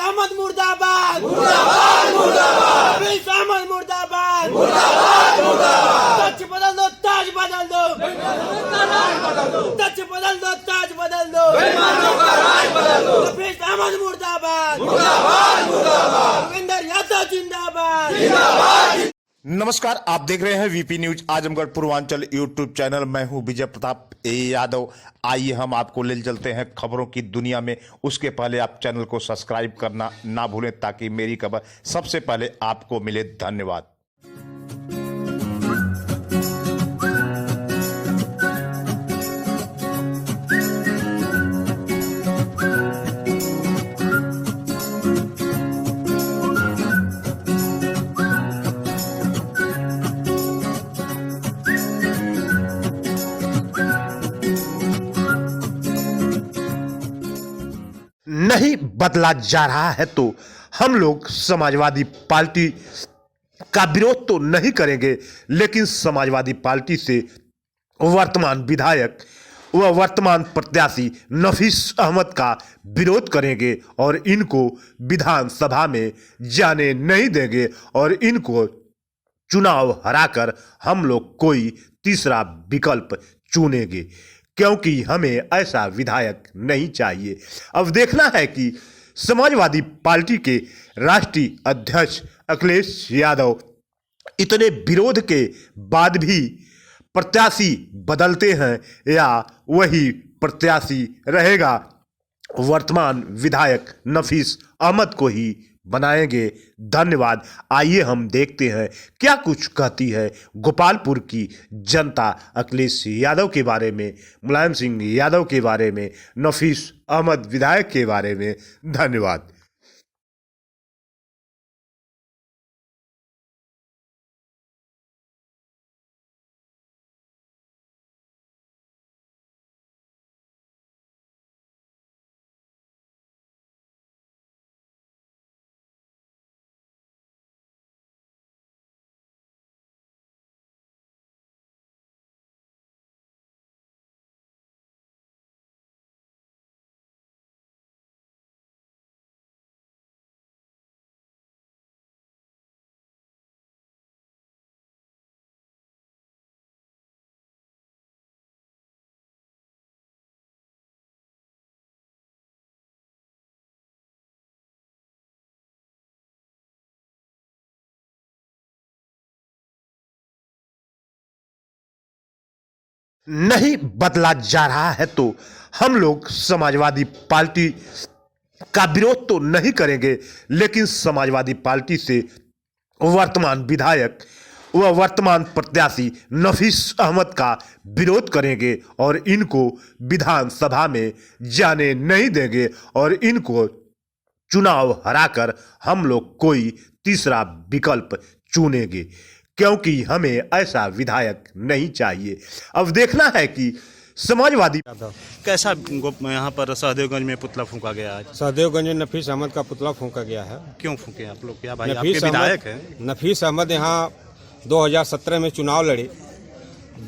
अहमद मुर्दाबाद, मुर्दाबाद, मुर्दाबाद। नफीस अहमद मुर्दाबाद, मुर्दाबाद, मुर्दाबाद। ताज बदल दो, ताज बदल दो, ताज बदल दो, ताज बदल दो, नफीस अहमद मुर्दाबाद, मुर्दाबाद, मुर्दाबाद। भूपेंद्र यादव जिंदाबाद, जिंदाबाद। नमस्कार, आप देख रहे हैं VP news Azamgarh Purvanchal YouTube channel. मैं हूं विजय प्रताप यादव। आइए हम आपको ले चलते हैं खबरों की दुनिया में। उसके पहले आप चैनल को सब्सक्राइब करना ना भूलें ताकि मेरी खबर सबसे पहले आपको मिले। धन्यवाद। नहीं बदला जा रहा है तो हम लोग समाजवादी पार्टी का विरोध तो नहीं करेंगे, लेकिन समाजवादी पार्टी से वर्तमान विधायक व वर्तमान प्रत्याशी नफीस अहमद का विरोध करेंगे और इनको विधानसभा में जाने नहीं देंगे और इनको चुनाव हराकर हम लोग कोई तीसरा विकल्प चुनेंगे, क्योंकि हमें ऐसा विधायक नहीं चाहिए। अब देखना है कि समाजवादी पार्टी के राष्ट्रीय अध्यक्ष अखिलेश यादव इतने विरोध के बाद भी प्रत्याशी बदलते हैं या वही प्रत्याशी रहेगा, वर्तमान विधायक नफीस अहमद को ही बनाएंगे। धन्यवाद। आइए हम देखते हैं क्या कुछ कहती है गोपालपुर की जनता अखिलेश यादव के बारे में, मुलायम सिंह यादव के बारे में, नफीस अहमद विधायक के बारे में। धन्यवाद। नहीं बदला जा रहा है तो हम लोग समाजवादी पार्टी का विरोध तो नहीं करेंगे, लेकिन समाजवादी पार्टी से वर्तमान विधायक व वर्तमान प्रत्याशी नफीस अहमद का विरोध करेंगे और इनको विधानसभा में जाने नहीं देंगे और इनको चुनाव हराकर हम लोग कोई तीसरा विकल्प चुनेंगे, क्योंकि हमें ऐसा विधायक नहीं चाहिए। अब देखना है कि समाजवादी कैसा यहाँ पर सहदेवगंज में पुतला फूंका गया आज। सहदेवगंज में नफीस अहमद का पुतला फूंका गया है। क्यों फूंके आप लोग? क्या भाई आपके विधायक हैं? नफीस अहमद यहाँ 2017 में चुनाव लड़े।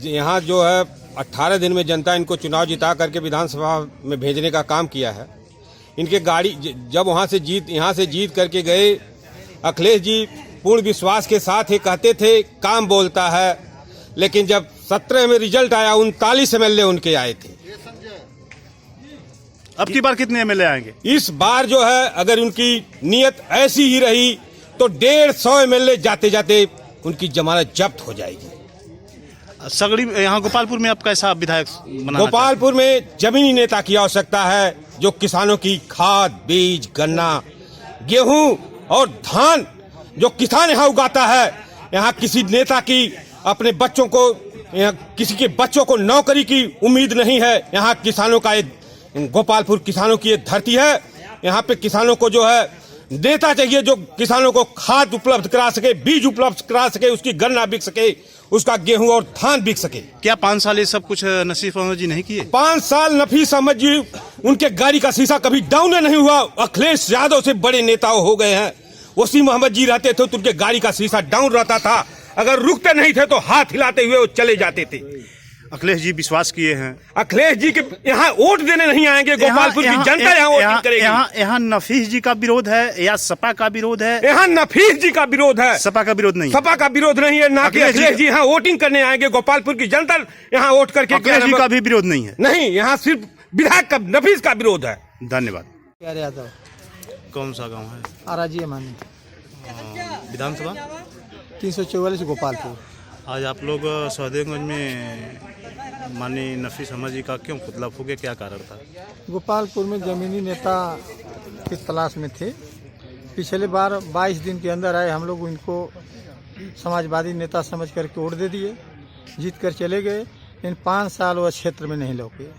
यहाँ जो है 18 दिन में जनता इनको चुनाव जिता करके विधानसभा में भेजने का काम किया है। इनके गाड़ी जब यहाँ से जीत करके गए, अखिलेश जी पूर्ण विश्वास के साथ ही कहते थे काम बोलता है, लेकिन जब 17 में रिजल्ट आया 39 एमएलए उनके आए थे। अब की बार कितने एमएलए आएंगे? इस बार जो है अगर उनकी नीयत ऐसी ही रही तो 150 एमएलए जाते जाते उनकी जमानत जब्त हो जाएगी। सगड़ी यहाँ गोपालपुर में अब कैसा विधायक बनाना? गोपालपुर में जमीनी नेता की आवश्यकता है जो किसानों की खाद, बीज, गन्ना, गेहूं और धान जो किसान यहाँ उगाता है। यहाँ किसी नेता की अपने बच्चों को, किसी के बच्चों को नौकरी की उम्मीद नहीं है। यहाँ किसानों का गोपालपुर किसानों की धरती है। यहाँ पे किसानों को जो है नेता चाहिए जो किसानों को खाद उपलब्ध करा सके, बीज उपलब्ध करा सके, उसकी गन्ना बिक सके, उसका गेहूं और धान बिक सके। क्या 5 साल ये सब कुछ नफीस अहमद जी नहीं किए? 5 साल नफीस अहमद जी, उनके गाड़ी का शीशा कभी डाउन नहीं हुआ। अखिलेश यादव से बड़े नेता हो गए हैं। वसीम मोहम्मद जी रहते थे तो उनके गाड़ी का शीशा डाउन रहता था, अगर रुकते नहीं थे तो हाथ हिलाते हुए वो चले जाते थे। अखिलेश जी विश्वास किए हैं। अखिलेश जी के यहाँ वोट देने नहीं आएंगे, गोपालपुर की जनता यहाँ वोटिंग करेगी। यहाँ नफीस जी का विरोध है या सपा का विरोध है? यहाँ नफीस जी का विरोध है, सपा का विरोध नहीं। सपा का विरोध नहीं है, ना कि अखिलेश जी यहाँ वोटिंग करने आएंगे। गोपालपुर की जनता यहाँ वोट करके अखिलेश जी का भी विरोध नहीं है। नहीं, यहाँ सिर्फ विधायक का, नफीस का विरोध है। धन्यवाद। प्यारे यादव, कौन सा गांव है? आराजी मानी, विधानसभा 344 गोपालपुर। आज आप लोग सहदेवगंज में माननीय नफीस अहमद जी का क्यों पुतला फूके, क्या कारण था? गोपालपुर में जमीनी नेता की तलाश में थे। पिछले बार 22 दिन के अंदर आए, हम लोग इनको समाजवादी नेता समझ करके वोट दे दिए, जीत कर चले गए। इन 5 साल वह क्षेत्र में नहीं लौटे,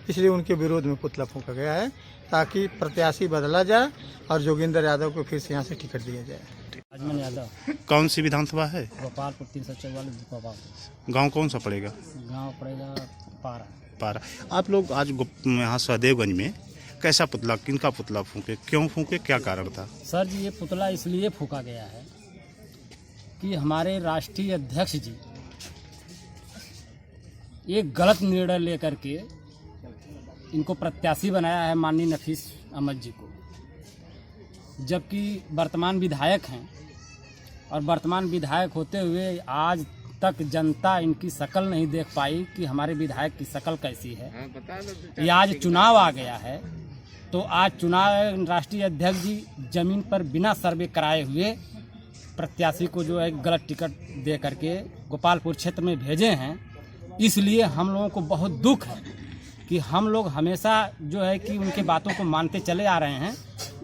इसलिए उनके विरोध में पुतला फूका गया है, ताकि प्रत्याशी बदला जाए और जोगिंदर यादव को फिर से यहाँ से टिकट दिया जाए। अजमन यादव, कौन सी विधानसभा है? गोपालपुर 344 गोपालपुर। गांव कौन सा पड़ेगा? गांव पड़ेगा पारा। पारा। आप लोग आज यहाँ सहदेवगंज में कैसा पुतला, किनका पुतला फूके, क्यों फूके, क्या कारण था? सर जी, ये पुतला इसलिए फूका गया है कि हमारे राष्ट्रीय अध्यक्ष जी एक गलत निर्णय लेकर के इनको प्रत्याशी बनाया है, माननीय नफीस अहमद जी को, जबकि वर्तमान विधायक हैं। और वर्तमान विधायक होते हुए आज तक जनता इनकी शक्ल नहीं देख पाई कि हमारे विधायक की शक्ल कैसी है। ये आज चुनाव आ गया है, तो आज चुनाव राष्ट्रीय अध्यक्ष जी जमीन पर बिना सर्वे कराए हुए प्रत्याशी को जो है गलत टिकट दे करके गोपालपुर क्षेत्र में भेजे हैं। इसलिए हम लोगों को बहुत दुख है कि हम लोग हमेशा जो है कि उनके बातों को मानते चले आ रहे हैं।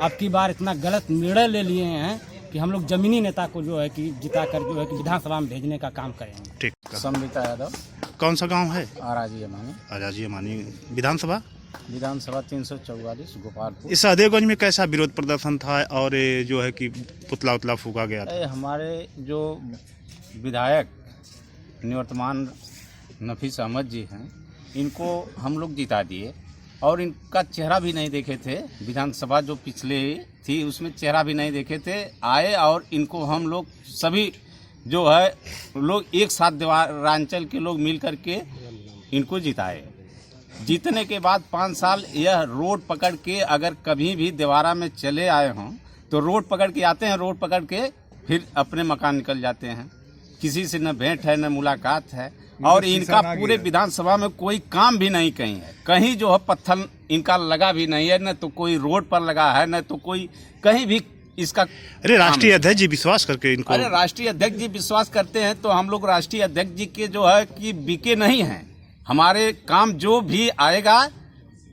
अब की बार इतना गलत निर्णय ले लिए हैं कि हम लोग जमीनी नेता को जो है कि जिताकर जो है कि विधानसभा में भेजने का काम करेंगे। ठीक। संबिता यादव, कौन सा गांव है? आराजी मानी, आजाजी मानी। विधानसभा? विधानसभा 344 गोपालपुर। इस सहदेवगंज में कैसा विरोध प्रदर्शन था और ये जो है कि पुतला उतला फूका गया था? हमारे जो विधायक निवर्तमान नफीस अहमद जी हैं, इनको हम लोग जिता दिए और इनका चेहरा भी नहीं देखे थे। विधानसभा जो पिछले थी उसमें चेहरा भी नहीं देखे थे, आए और इनको हम लोग सभी जो है लोग एक साथ देवारांचल के लोग मिल करके इनको जिताए। जीतने के बाद 5 साल यह रोड पकड़ के अगर कभी भी देवारा में चले आए हों तो रोड पकड़ के आते हैं, रोड पकड़ के फिर अपने मकान निकल जाते हैं। किसी से न भेंट है न मुलाकात है, और इनका पूरे विधानसभा में कोई काम भी नहीं कहीं है। कहीं जो है पत्थर इनका लगा भी नहीं है, न तो कोई रोड पर लगा है, न तो कोई कहीं भी इसका। अरे राष्ट्रीय अध्यक्ष जी विश्वास करके इनको। अरे राष्ट्रीय अध्यक्ष जी विश्वास करते हैं तो हम लोग राष्ट्रीय अध्यक्ष जी के जो है कि बिके नहीं हैं। हमारे काम जो भी आएगा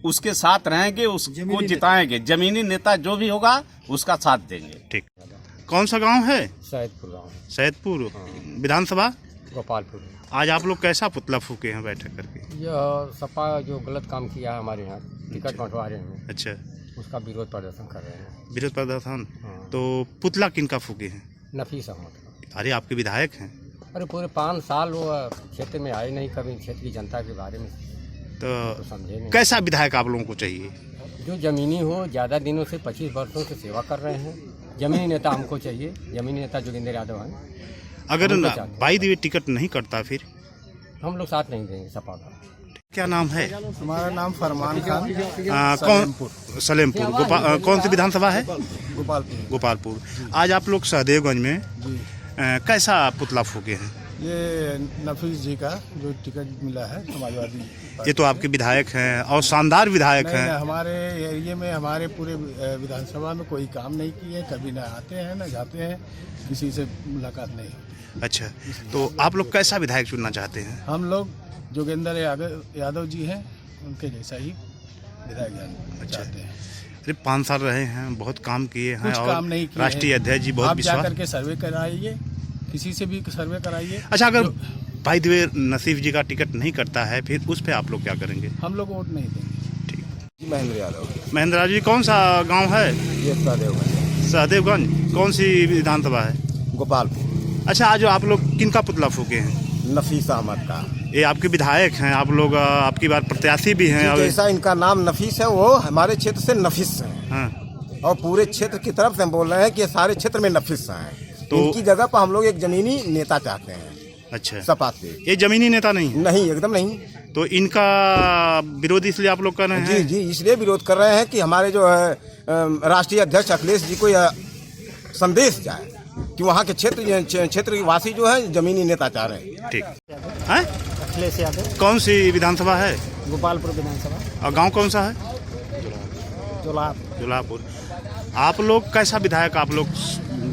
उसके साथ रहेंगे, उसको जिताएंगे। जमीनी नेता जो भी होगा उसका साथ देंगे। ठीक। कौन सा गांव है? सैदपुर गाँव, सैदपुर। विधानसभा? गोपालपुर। आज आप लोग कैसा पुतला फूके हैं बैठक करके? यह सपा जो गलत काम किया है हमारे यहाँ टिकट बंटवारे में, अच्छा, उसका विरोध प्रदर्शन कर रहे हैं। विरोध प्रदर्शन? हाँ। तो पुतला किनका फूके हैं? नफीस अहमद। अरे आपके विधायक हैं। अरे पूरे 5 साल वो क्षेत्र में आए नहीं, कभी क्षेत्र की जनता के बारे में तो समझे नहीं। कैसा विधायक आप लोगों को चाहिए? जो जमीनी हो, ज़्यादा दिनों से 25 वर्षों से सेवा कर रहे हैं। जमीनी नेता हमको चाहिए, जमीनी नेता जोगिंदर यादव हैं। अगर बाई दी टिकट नहीं करता फिर हम लोग साथ नहीं देंगे सपा का। क्या नाम है? हमारा नाम फरमान खान, कौन? सलेमपुर। कौन सी विधानसभा है? गोपालपुर। गोपालपुर। आज आप लोग सहदेवगंज में कैसा पुतला फूके हैं? ये नफीस जी का जो टिकट मिला है समाजवादी, ये तो आपके विधायक हैं और शानदार विधायक हैं। हमारे एरिया में हमारे पूरे विधानसभा में कोई काम नहीं किए, कभी ना आते हैं ना जाते हैं, किसी से मुलाकात नहीं। अच्छा, तो आप लोग कैसा विधायक चुनना चाहते हैं? हम लोग जोगिंदर यादव जी हैं, उनके जैसा ही विधायक चाहते हैं। अरे 5 साल रहे हैं, बहुत काम किए हैं कुछ और काम नहीं किए राष्ट्रीय अध्यक्ष जी बहुत आप विश्वास। जाकर के सर्वे कराइए, किसी से भी सर्वे कराइए। अच्छा, अगर भाई दिवे नसीफ जी का टिकट नहीं करता है फिर उस पे आप लोग क्या करेंगे? हम लोग वोट नहीं देंगे। ठीक। महेंद्र यादव। महेंद्र जी, कौन सा गांव है? ये सहदेवगंज। सहदेवगंज। कौन सी विधानसभा है? गोपालपुर। अच्छा, आज आप लोग किनका पुतला फूके हैं? नफीस अहमद का। ये आपके विधायक हैं, आप लोग आपकी बार प्रत्याशी भी हैं। जैसा इनका नाम नफीस है, वो हमारे क्षेत्र से नफीस हैं। हाँ। और पूरे क्षेत्र की तरफ से हम बोल रहे हैं कि ये सारे क्षेत्र में नफीस हैं। तो इनकी जगह पर हम लोग एक जमीनी नेता चाहते हैं। अच्छा, सपा से। ये जमीनी नेता नहीं है? नहीं, एकदम नहीं। तो इनका विरोध इसलिए आप लोग कर रहे हैं? जी, इसलिए विरोध कर रहे हैं कि हमारे जो है राष्ट्रीय अध्यक्ष अखिलेश जी को यह संदेश जाए कि वहाँ के क्षेत्र वासी जो है जमीनी नेता चाह रहे हैं। ठीक है। अखिलेश यादव, कौन सी विधानसभा है? गोपालपुर विधानसभा, और गांव कौन सा है? जुलापुर। आप लोग कैसा विधायक आप लोग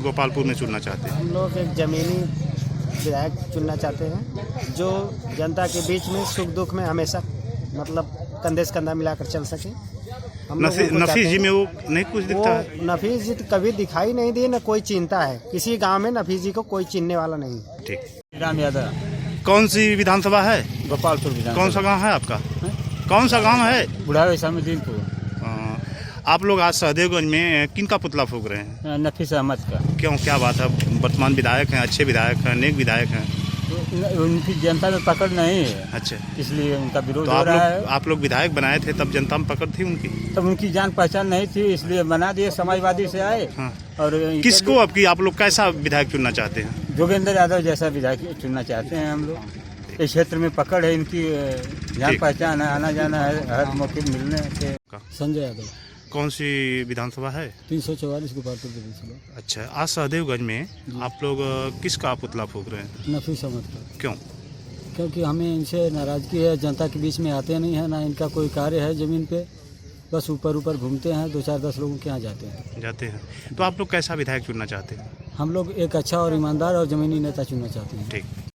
गोपालपुर में चुनना चाहते हैं? हम लोग एक जमीनी विधायक चुनना चाहते हैं जो जनता के बीच में सुख दुख में हमेशा मतलब कंधे से कंधा मिलाकर चल सके। नफीस जी में वो नहीं कुछ दिखता है? नफीस जी तो कभी दिखाई नहीं दी, न कोई चिंता है किसी गांव में। नफीस जी को कोई चिन्हने वाला नहीं। ठीक। राम यादव। कौन सी विधानसभा है? गोपालपुर विधानसभा। कौन सा गांव है आपका? कौन सा गांव है? बुढ़ावे सामुद्दीनपुर। आप लोग आज सहदेवगंज में किन का पुतला फूंक रहे हैं? नफीस अहमद का। क्यों, क्या बात है? वर्तमान विधायक हैं, अच्छे विधायक हैं, नेक विधायक हैं। उनकी जनता में पकड़ नहीं है, अच्छा, इसलिए उनका विरोध तो हो रहा है। आप लोग विधायक बनाए थे तब जनता में पकड़ थी उनकी? तब उनकी जान पहचान नहीं थी, इसलिए बना दिए। समाजवादी से आए। हाँ। और किसको अब की आप लोग कैसा विधायक चुनना चाहते हैं? जोगेंद्र यादव जैसा विधायक चुनना चाहते हैं हम लोग। इस क्षेत्र में पकड़ है, इनकी जान पहचान है, आना जाना है हर मौके मिलने से। संजय यादव। कौन सी विधानसभा है? 344 गोपालपुर विधानसभा। अच्छा, आज सहदेवगंज में आप लोग किसका पुतला फूंक रहे हैं? नफीस अहमद का। क्यों? क्योंकि हमें इनसे नाराजगी है, जनता के बीच में आते नहीं है, ना इनका कोई कार्य है जमीन पे, बस ऊपर ऊपर घूमते हैं, 2-4-10 लोगों के यहाँ जाते हैं। तो आप लोग कैसा विधायक चुनना चाहते हैं? हम लोग एक अच्छा और ईमानदार और जमीनी नेता चुनना चाहते हैं। ठीक।